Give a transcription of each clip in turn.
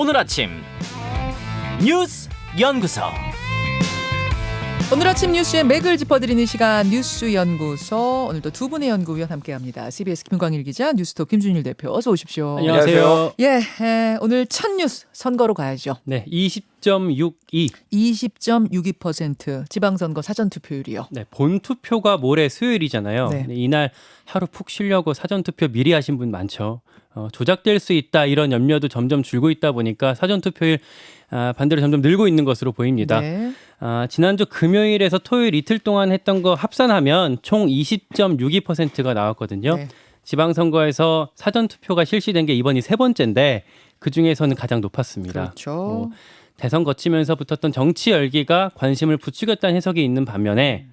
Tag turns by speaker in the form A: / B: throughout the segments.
A: 오늘 아침 뉴스 연구소.
B: 오늘 아침 뉴스의 맥을 짚어드리는 시간 뉴스 연구소. 오늘도 두 분의 연구위원 함께합니다. CBS 김광일 기자, 뉴스톱 김준일 대표, 어서 오십시오.
C: 안녕하세요.
B: 오늘 첫 뉴스 선거로 가야죠.
C: 네, 20.62.
B: 20.62% 지방선거 사전투표율이요.
C: 네, 본투표가 모레 수요일이잖아요.
B: 네.
C: 이날 하루 푹 쉬려고 사전투표 미리 하신 분 많죠. 조작될 수 있다 이런 염려도 점점 줄고 있다 보니까 사전투표율 반대로 점점 늘고 있는 것으로 보입니다.
B: 네.
C: 지난주 금요일에서 토요일 이틀 동안 했던 거 합산하면 총 20.62%가 나왔거든요.
B: 네.
C: 지방선거에서 사전투표가 실시된 게 이번이 세 번째인데 그중에서는 가장 높았습니다.
B: 그렇죠.
C: 대선 거치면서 붙었던 정치 열기가 관심을 부추겼다는 해석이 있는 반면에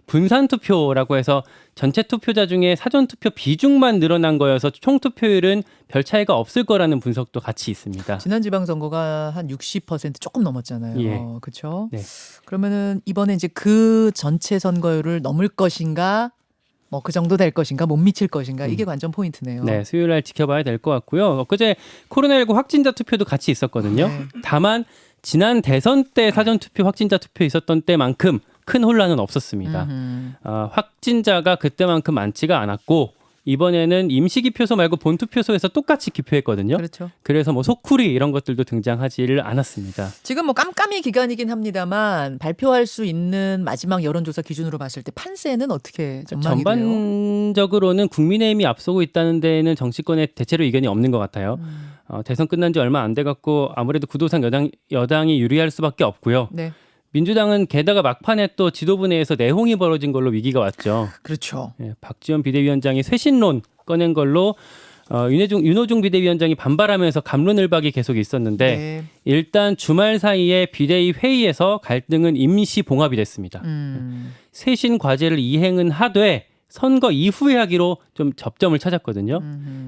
C: 분산투표라고 해서 전체 투표자 중에 사전투표 비중만 늘어난 거여서 총 투표율은 별 차이가 없을 거라는 분석도 같이 있습니다.
B: 지난 지방선거가 한 60% 조금 넘었잖아요.
C: 예.
B: 그렇죠.
C: 네.
B: 그러면은 이번에 이제 그 전체 선거율을 넘을 것인가, 뭐 그 정도 될 것인가, 못 미칠 것인가, 이게 관전 포인트네요.
C: 네, 수요일 날 지켜봐야 될 것 같고요. 엊그제 코로나19 확진자 투표도 같이 있었거든요.
B: 네.
C: 다만 지난 대선 때 사전투표 확진자 투표 있었던 때만큼 큰 혼란은 없었습니다. 확진자가 그때만큼 많지가 않았고 이번에는 임시기표소 말고 본투표소에서 똑같이 기표했거든요.
B: 그렇죠.
C: 그래서 뭐 소쿠리 이런 것들도 등장하지를 않았습니다.
B: 지금 뭐 깜깜이 기간이긴 합니다만 발표할 수 있는 마지막 여론조사 기준으로 봤을 때 판세는 어떻게 전망이 돼요?
C: 전반적으로는 국민의힘이 앞서고 있다는 데에는 정치권에 대체로 이견이 없는 것 같아요. 대선 끝난 지 얼마 안 돼갖고 아무래도 구도상 여당이 유리할 수밖에 없고요.
B: 네,
C: 민주당은 게다가 막판에 또 지도부 내에서 내홍이 벌어진 걸로 위기가 왔죠.
B: 그렇죠.
C: 예, 박지원 비대위원장이 쇄신론 꺼낸 걸로 윤호중 비대위원장이 반발하면서 갑론을박이 계속 있었는데
B: 네.
C: 일단 주말 사이에 비대위 회의에서 갈등은 임시 봉합이 됐습니다. 쇄신 과제를 이행은 하되 선거 이후에 하기로 좀 접점을 찾았거든요.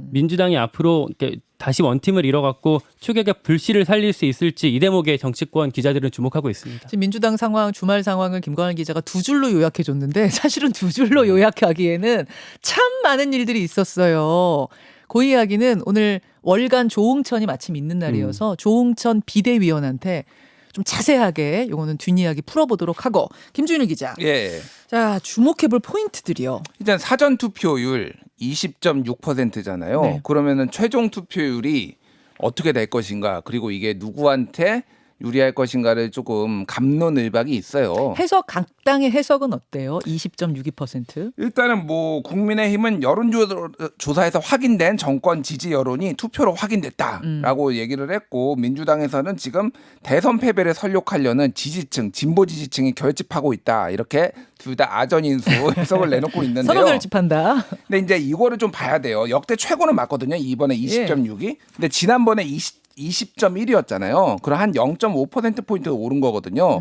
C: 민주당이 앞으로 이렇게 다시 원팀을 이뤄갖고 추격의 불씨를 살릴 수 있을지 이 대목에 정치권 기자들은 주목하고 있습니다.
B: 지금 민주당 상황, 주말 상황을 김광일 기자가 두 줄로 요약해 줬는데 사실은 두 줄로 요약하기에는 참 많은 일들이 있었어요. 그 이야기는 오늘 월간 조응천이 마침 있는 날이어서 조응천 비대위원한테 좀 자세하게 요거는 뒷이야기 풀어보도록 하고, 김준일 기자.
D: 예.
B: 자, 주목해볼 포인트들이요.
D: 일단 사전 투표율 20.6%잖아요.
B: 네.
D: 그러면은 최종 투표율이 어떻게 될 것인가, 그리고 이게 누구한테 유리할 것인가를 조금 갑론을박이 있어요.
B: 해석, 각 당의 해석은 어때요? 20.62%.
D: 일단은 뭐 국민의힘은 여론조사에서 확인된 정권 지지 여론이 투표로 확인됐다라고 얘기를 했고, 민주당에서는 지금 대선 패배를 설욕하려는 지지층, 진보 지지층이 결집하고 있다, 이렇게 둘 다 아전인수 해석을 내놓고 있는데요.
B: 서로 결집한다.
D: 근데 이제 이거를 좀 봐야 돼요. 역대 최고는 맞거든요. 이번에 20.6이. 근데 지난번에 20.1이었잖아요. 그럼 한 0.5%포인트가 오른 거거든요.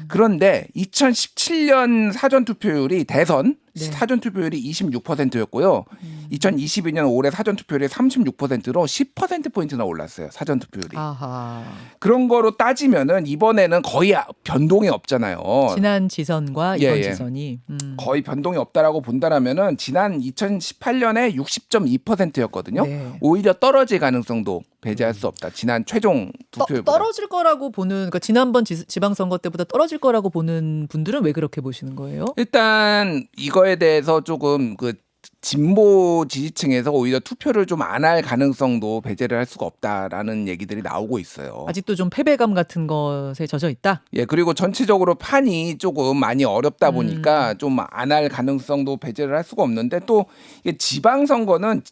D: 그런데 2017년 사전투표율이 대선
B: 네.
D: 사전투표율이 26%였고요. 2022년 올해 사전투표율이 36%로 10%포인트나 올랐어요. 사전투표율이.
B: 아하.
D: 그런 거로 따지면은 이번에는 거의 변동이 없잖아요.
B: 지난 지선과 이번
D: 예.
B: 지선이.
D: 거의 변동이 없다라고 본다라면은 지난 2018년에 60.2%였거든요.
B: 네.
D: 오히려 떨어질 가능성도 배제할 수 없다. 지난 최종 투표율보다.
B: 떨어질 거라고 보는, 그러니까 지난번 지방선거 때보다 떨어질 거라고 보는 분들은 왜 그렇게 보시는 거예요?
D: 일단 이거에 대해서 조금 그 진보 지지층에서 오히려 투표를 좀 안 할 가능성도 배제를 할 수가 없다라는 얘기들이 나오고 있어요.
B: 아직도 좀 패배감 같은 것에 젖어 있다?
D: 예, 그리고 전체적으로 판이 조금 많이 어렵다 보니까 좀 안 할 가능성도 배제를 할 수가 없는데, 또 이게 지방선거는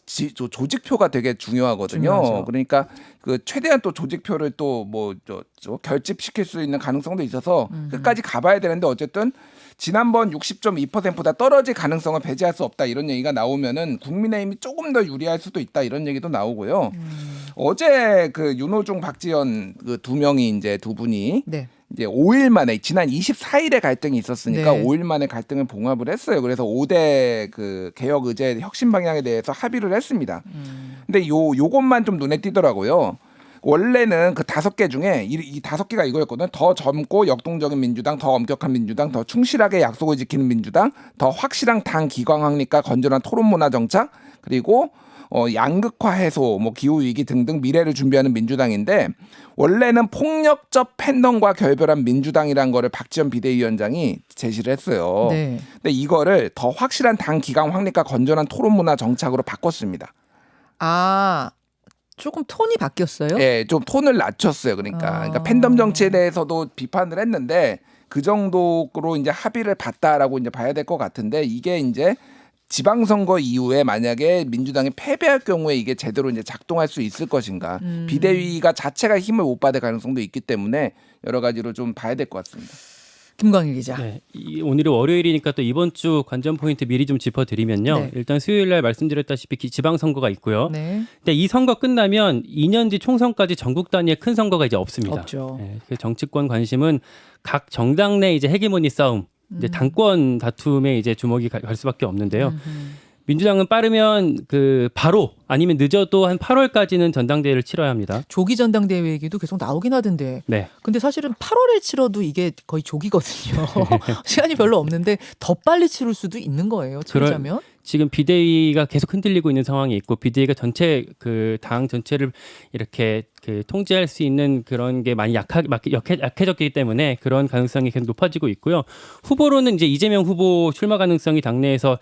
D: 조직표가 되게 중요하거든요.
B: 중요하죠.
D: 그러니까 그 최대한 또 조직표를 또 뭐 결집시킬 수 있는 가능성도 있어서 끝까지 가봐야 되는데, 어쨌든 지난번 60.2%보다 떨어질 가능성을 배제할 수 없다, 이런 얘기가 나오면은 국민의힘이 조금 더 유리할 수도 있다, 이런 얘기도 나오고요. 어제 그 윤호중, 박지원 그 두 명이 이제 두 분이
B: 네.
D: 이제 5일 만에, 지난 24일에 갈등이 있었으니까
B: 네.
D: 5일 만에 갈등을 봉합을 했어요. 그래서 5대 그 개혁 의제 혁신 방향에 대해서 합의를 했습니다. 근데 요것만 좀 눈에 띄더라고요. 원래는 그 5개 중에 이 5개가 이거였거든. 더 젊고 역동적인 민주당, 더 엄격한 민주당, 더 충실하게 약속을 지키는 민주당, 더 확실한 당 기강 확립과 건전한 토론 문화 정착, 그리고 양극화 해소, 뭐 기후 위기 등등 미래를 준비하는 민주당인데 원래는 폭력적 팬덤과 결별한 민주당이란 거를 박지원 비대위원장이 제시를 했어요.
B: 네.
D: 근데 이거를 더 확실한 당 기강 확립과 건전한 토론 문화 정착으로 바꿨습니다.
B: 아, 조금 톤이 바뀌었어요?
D: 예, 좀 톤을 낮췄어요. 그러니까 팬덤 정치에 대해서도 비판을 했는데 그 정도로 이제 합의를 봤다라고 이제 봐야 될 것 같은데 이게 이제 지방선거 이후에 만약에 민주당이 패배할 경우에 이게 제대로 이제 작동할 수 있을 것인가. 비대위가 자체가 힘을 못 받을 가능성도 있기 때문에 여러 가지로 좀 봐야 될 것 같습니다.
B: 김광일 기자.
C: 네, 오늘이 월요일이니까 또 이번 주 관전 포인트 미리 좀 짚어드리면요.
B: 네.
C: 일단 수요일 날 말씀드렸다시피 지방선거가 있고요.
B: 네.
C: 근데 이 선거 끝나면 2년 뒤 총선까지 전국 단위의 큰 선거가 이제 없습니다.
B: 없죠.
C: 네, 그 정치권 관심은 각 정당 내 이제 헤게모니 싸움, 이제 당권 다툼에 이제 주목이 갈 수밖에 없는데요. 민주당은 빠르면 바로 아니면 늦어도 한 8월까지는 전당대회를 치러야 합니다.
B: 조기 전당대회 얘기도 계속 나오긴 하던데.
C: 네.
B: 근데 사실은 8월에 치러도 이게 거의 조기거든요. 시간이 별로 없는데 더 빨리 치를 수도 있는 거예요. 치르자면.
C: 지금 비대위가 계속 흔들리고 있는 상황이 있고 비대위가 전체 당 전체를 이렇게 통제할 수 있는 그런 게 많이 약해졌기 때문에 그런 가능성이 계속 높아지고 있고요. 후보로는 이제 이재명 후보 출마 가능성이 당내에서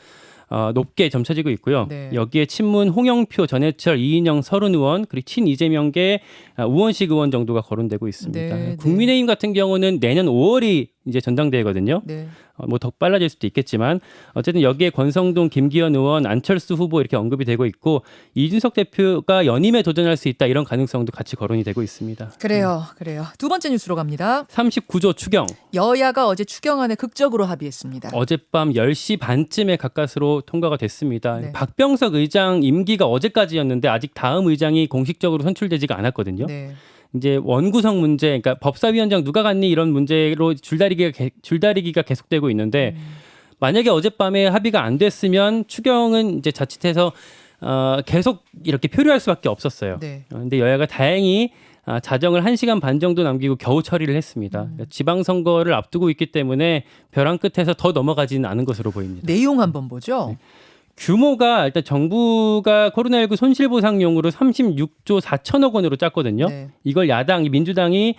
C: 높게 점쳐지고 있고요.
B: 네.
C: 여기에 친문 홍영표, 전해철, 이인영, 서른 의원 그리고 친 이재명계 우원식 의원 정도가 거론되고 있습니다.
B: 네,
C: 국민의힘 같은 경우는 내년 5월이 이제 전당대회거든요.
B: 네.
C: 뭐 더 빨라질 수도 있겠지만 어쨌든 여기에 권성동, 김기현 의원, 안철수 후보 이렇게 언급이 되고 있고 이준석 대표가 연임에 도전할 수 있다 이런 가능성도 같이 거론이 되고 있습니다.
B: 그래요. 두 번째 뉴스로 갑니다.
C: 39조 추경.
B: 여야가 어제 추경안에 극적으로 합의했습니다.
C: 어젯밤 10시 반쯤에 가까스로 통과가 됐습니다.
B: 네.
C: 박병석 의장 임기가 어제까지였는데 아직 다음 의장이 공식적으로 선출되지가 않았거든요.
B: 네.
C: 이제 원구성 문제, 그러니까 법사위원장 누가 갔니 이런 문제로 줄다리기가 계속되고 있는데 만약에 어젯밤에 합의가 안 됐으면 추경은 이제 자칫해서 계속 이렇게 표류할 수밖에 없었어요.
B: 네.
C: 근데 여야가 다행히 자정을 1시간 반 정도 남기고 겨우 처리를 했습니다. 지방선거를 앞두고 있기 때문에 벼랑 끝에서 더 넘어가지는 않은 것으로 보입니다.
B: 내용 한번 보죠.
C: 규모가 일단 정부가 코로나19 손실보상용으로 36조 4천억 원으로 짰거든요.
B: 네.
C: 이걸 민주당이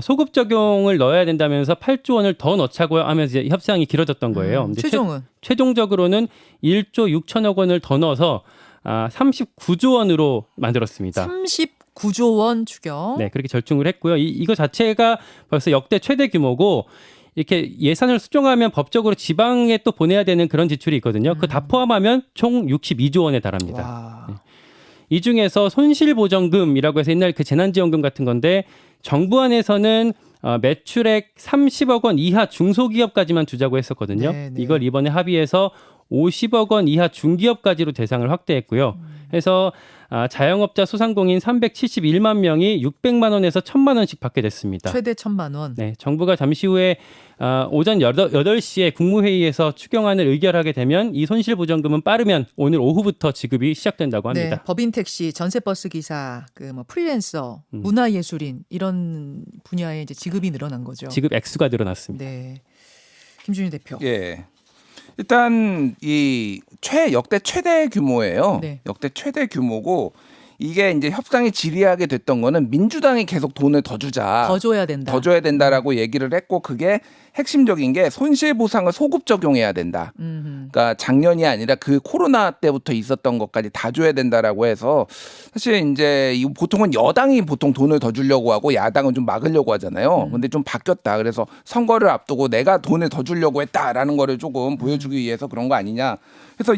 C: 소급 적용을 넣어야 된다면서 8조 원을 더 넣자고 하면서 이제 협상이 길어졌던 거예요. 근데
B: 최종은
C: 최종적으로는 1조 6천억 원을 더 넣어서 39조 원으로 만들었습니다.
B: 39조 원 추경.
C: 네, 그렇게 절충을 했고요. 이거 자체가 벌써 역대 최대 규모고 이렇게 예산을 수정하면 법적으로 지방에 또 보내야 되는 그런 지출이 있거든요. 그거 다 포함하면 총 62조 원에 달합니다.
B: 와.
C: 네. 이 중에서 손실보전금이라고 해서 옛날 그 재난지원금 같은 건데 정부 안에서는 매출액 30억 원 이하 중소기업까지만 주자고 했었거든요.
B: 네, 네.
C: 이걸 이번에 합의해서 50억 원 이하 중기업까지로 대상을 확대했고요. 그래서 자영업자 소상공인 371만 명이 600만 원에서 1,000만 원씩 받게 됐습니다.
B: 최대 1,000만 원.
C: 네, 정부가 잠시 후에 오전 8시에 국무회의에서 추경안을 의결하게 되면 이 손실보전금은 빠르면 오늘 오후부터 지급이 시작된다고 합니다.
B: 네, 법인 택시, 전세버스 기사, 프리랜서, 문화예술인 이런 분야에 이제 지급이 늘어난 거죠.
C: 지급 액수가 늘어났습니다.
B: 네, 김준희 대표.
D: 예. 일단 이 역대 최대 규모예요.
B: 네.
D: 역대 최대 규모고 이게 이제 협상이 지리하게 됐던 거는 민주당이 계속 돈을 더 주자.
B: 더 줘야 된다.
D: 더 줘야 된다라고 얘기를 했고 그게 핵심적인 게 손실보상을 소급 적용해야 된다. 그러니까 작년이 아니라 그 코로나 때부터 있었던 것까지 다 줘야 된다라고 해서 사실 이제 보통은 여당이 보통 돈을 더 주려고 하고 야당은 좀 막으려고 하잖아요. 근데 좀 바뀌었다. 그래서 선거를 앞두고 내가 돈을 더 주려고 했다라는 거를 조금 보여주기 위해서 그런 거 아니냐. 그래서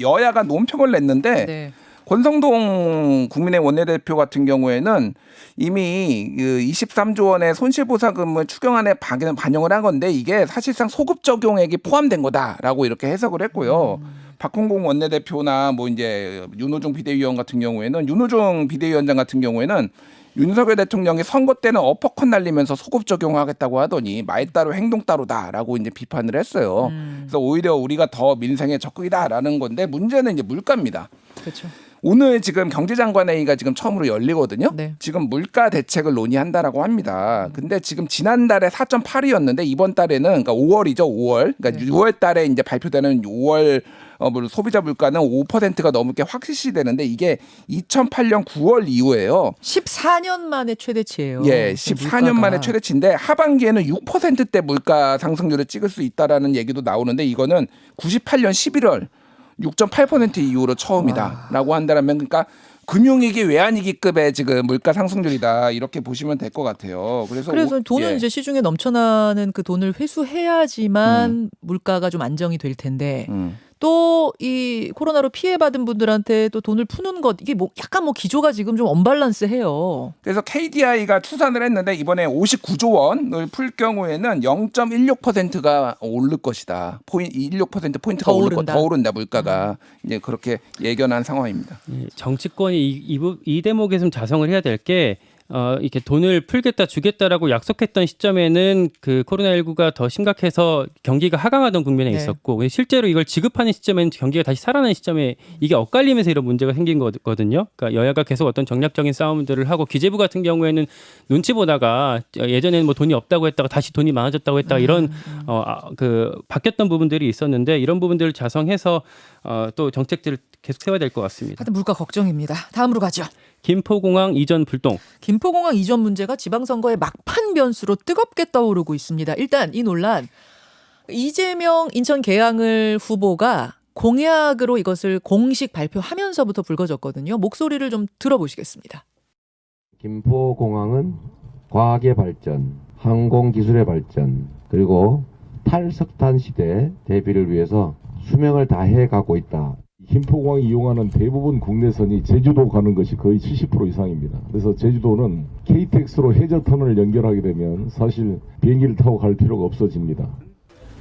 D: 여야가 논평을 냈는데
B: 네.
D: 권성동 국민의 원내대표 같은 경우에는 이미 23조 원의 손실보상금을 추경안에 반영을 한 건데 이게 사실상 소급 적용액이 포함된 거다라고 이렇게 해석을 했고요. 박홍공 원내대표나 뭐 이제 윤호중 비대위원 같은 경우에는 윤호중 비대위원장 같은 경우에는 윤석열 대통령이 선거 때는 어퍼컷 날리면서 소급 적용하겠다고 하더니 말 따로 행동 따로다라고 이제 비판을 했어요. 그래서 오히려 우리가 더 민생에 적극이다라는 건데 문제는 이제 물가입니다.
B: 그렇죠.
D: 오늘 지금 경제장관회의가 지금 처음으로 열리거든요.
B: 네.
D: 지금 물가 대책을 논의한다라고 합니다. 근데 지금 지난달에 4.8이었는데 이번 달에는 그러니까 5월이죠. 5월. 그러니까
B: 네.
D: 6월 달에 이제 발표되는 5월 소비자 물가는 5%가 넘게 확실시 되는데 이게 2008년 9월 이후에요.
B: 14년 만에 최대치예요.
D: 예, 14년 만에 최대치인데 하반기에는 6%대 물가 상승률을 찍을 수 있다라는 얘기도 나오는데 이거는 98년 11월 6.8% 이후로 처음이다라고 한다면 그러니까 금융위기 외환위기급의 지금 물가 상승률이다 이렇게 보시면 될 것 같아요.
B: 그래서 돈은
D: 예.
B: 이제 시중에 넘쳐나는 그 돈을 회수해야지만 물가가 좀 안정이 될 텐데 또 이 코로나로 피해받은 분들한테 또 돈을 푸는 것 이게 뭐 약간 뭐 기조가 지금 좀 언밸런스해요.
D: 그래서 KDI가 추산을 했는데 이번에 59조 원을 풀 경우에는 0.16%가 오를 것이다. 16% 포인트가 더 오른다 물가가 이제 그렇게 예견한 상황입니다.
C: 예, 정치권이 이 대목에 좀 자성을 해야 될 게 이렇게 돈을 풀겠다 주겠다라고 약속했던 시점에는 그 코로나19가 더 심각해서 경기가 하강하던 국면에
B: 네.
C: 있었고 실제로 이걸 지급하는 시점에는 경기가 다시 살아나는 시점에 이게 엇갈리면서 이런 문제가 생긴 거거든요. 그러니까 여야가 계속 어떤 정략적인 싸움들을 하고 기재부 같은 경우에는 눈치 보다가 예전에는 뭐 돈이 없다고 했다가 다시 돈이 많아졌다고 했다가 이런 그 바뀌었던 부분들이 있었는데 이런 부분들을 자성해서 또 정책들을 계속 세워야 될 것 같습니다.
B: 하여튼 물가 걱정입니다. 다음으로 가죠.
C: 김포공항 이전 불똥.
B: 김포공항 이전 문제가 지방선거의 막판 변수로 뜨겁게 떠오르고 있습니다. 일단 이 논란 이재명 인천 계양을 후보가 공약으로 이것을 공식 발표하면서부터 불거졌거든요. 목소리를 좀 들어보시겠습니다.
E: 김포공항은 과학의 발전, 항공기술의 발전, 그리고 탈석탄 시대 대비를 위해서 수명을 다해 가고 있다.
F: 김포공항 이용하는 대부분 국내선이 제주도 가는 것이 거의 70% 이상입니다. 그래서 제주도는 KTX로 해저터널을 연결하게 되면 사실 비행기를 타고 갈 필요가 없어집니다.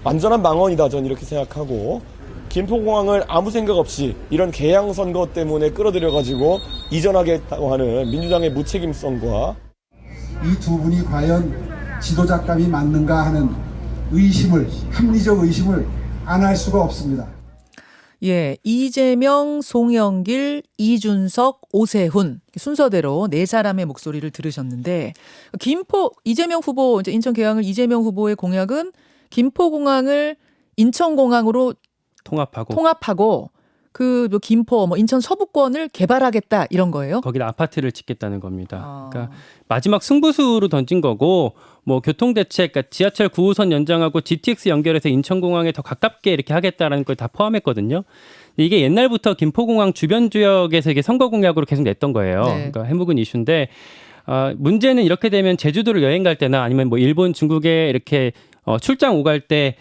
G: 완전한 망언이다 저는 이렇게 생각하고 김포공항을 아무 생각 없이 이런 개항 선거 때문에 끌어들여가지고 이전하겠다고 하는 민주당의 무책임성과
H: 이 두 분이 과연 지도자감이 맞는가 하는 합리적 의심을 안 할 수가 없습니다.
B: 예, 이재명, 송영길, 이준석, 오세훈 순서대로 네 사람의 목소리를 들으셨는데 이재명 후보 이제 인천 계양을 이재명 후보의 공약은 김포공항을 인천공항으로 통합하고 그 김포 인천 서부권을 개발하겠다 이런 거예요.
C: 거기다 아파트를 짓겠다는 겁니다. 그러니까 마지막 승부수로 던진 거고 뭐 교통대책, 그러니까 지하철 9호선 연장하고 GTX 연결해서 인천공항에 더 가깝게 이렇게 하겠다라는 걸 다 포함했거든요. 근데 이게 옛날부터 김포공항 주변 지역에서 이게 선거 공약으로 계속 냈던 거예요.
B: 네.
C: 그러니까 해묵은 이슈인데 문제는 이렇게 되면 제주도를 여행 갈 때나 아니면 뭐 일본, 중국에 이렇게 출장 오갈 때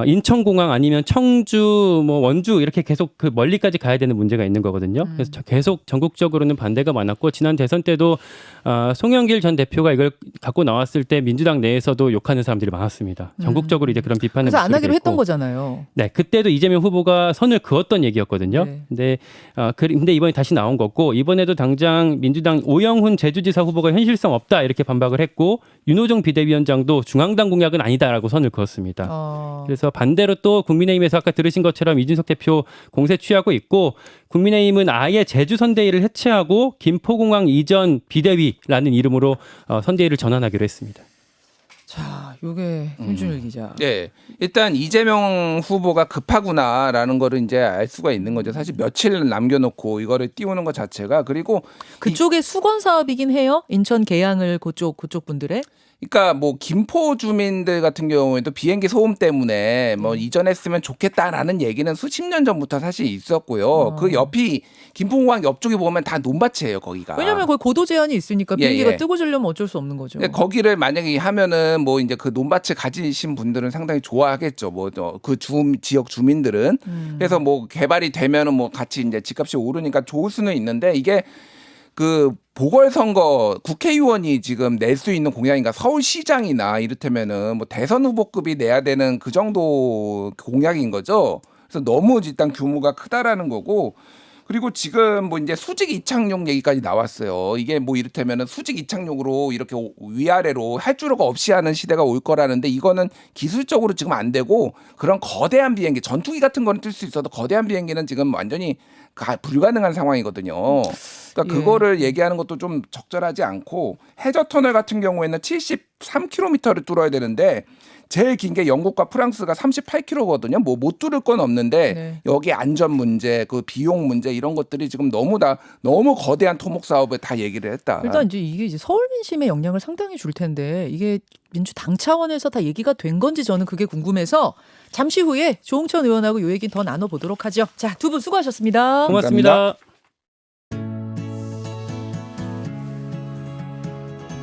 C: 인천공항 아니면 청주, 뭐 원주 이렇게 계속 그 멀리까지 가야 되는 문제가 있는 거거든요. 그래서 계속 전국적으로는 반대가 많았고 지난 대선 때도 송영길 전 대표가 이걸 갖고 나왔을 때 민주당 내에서도 욕하는 사람들이 많았습니다. 전국적으로 이제 그런 비판을
B: 그래서 안 하기로
C: 있고.
B: 했던 거잖아요.
C: 네, 그때도 이재명 후보가 선을 그었던 얘기였거든요.
B: 네.
C: 근데 이번에 다시 나온 거고 이번에도 당장 민주당 오영훈 제주지사 후보가 현실성 없다 이렇게 반박을 했고 윤호중 비대위원장도 중앙당 공약은 아니다라고 선을 그었습니다. 그래서 반대로 또 국민의힘에서 아까 들으신 것처럼 이준석 대표 공세 취하고 있고 국민의힘은 아예 제주 선대위를 해체하고 김포공항 이전 비대위라는 이름으로 선대위를 전환하기로 했습니다.
B: 자, 요게 김준일 기자.
D: 네, 일단 이재명 후보가 급하구나라는 거를 이제 알 수가 있는 거죠. 사실 며칠 남겨놓고 이거를 띄우는 것 자체가 그리고
B: 그쪽에 수건 사업이긴 해요. 인천 계양을 그쪽 분들의.
D: 그러니까 뭐 김포 주민들 같은 경우에도 비행기 소음 때문에 뭐 이전했으면 좋겠다라는 얘기는 수십 년 전부터 사실 있었고요. 그 옆이 김포공항 옆쪽에 보면 다 논밭이에요, 거기가.
B: 왜냐하면 거기 고도 제한이 있으니까 비행기가
D: 예.
B: 뜨고 지려면 어쩔 수 없는 거죠.
D: 거기를 만약에 하면은 뭐 이제 그 논밭을 가지신 분들은 상당히 좋아하겠죠. 뭐 그 지역 주민들은. 그래서 뭐 개발이 되면은 뭐 같이 이제 집값이 오르니까 좋을 수는 있는데 이게 그 보궐선거 국회의원이 지금 낼 수 있는 공약인가 서울시장이나 이를테면은 뭐 대선 후보급이 내야 되는 그 정도 공약인 거죠. 그래서 너무 일단 규모가 크다라는 거고 그리고 지금 뭐 이제 수직 이착륙 얘기까지 나왔어요. 이게 뭐 이를테면은 수직 이착륙으로 이렇게 위아래로 활주로가 없이 하는 시대가 올 거라는데 이거는 기술적으로 지금 안 되고 그런 거대한 비행기, 전투기 같은 거는 뜰 수 있어도 거대한 비행기는 지금 완전히 불가능한 상황이거든요. 그러니까 그거를 얘기하는 것도 좀 적절하지 않고 해저 터널 같은 경우에는 73km를 뚫어야 되는데 제일 긴 게 영국과 프랑스가 38km거든요. 뭐 못 뚫을 건 없는데
B: 네.
D: 여기 안전 문제, 그 비용 문제 이런 것들이 지금 너무 거대한 토목 사업을 다 얘기를 했다.
B: 일단 이게 이제 서울 민심에 영향을 상당히 줄 텐데 이게 민주당 차원에서 다 얘기가 된 건지 저는 그게 궁금해서 잠시 후에 조홍천 의원하고 요 얘기 더 나눠보도록 하죠. 자, 두 분 수고하셨습니다.
C: 고맙습니다.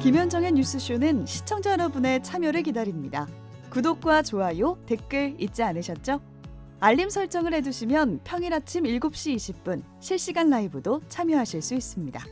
I: 김현정의 뉴스쇼는 시청자 여러분의 참여를 기다립니다. 구독과 좋아요, 댓글 잊지 않으셨죠? 알림 설정을 해두시면 평일 아침 7시 20분 실시간 라이브도 참여하실 수 있습니다.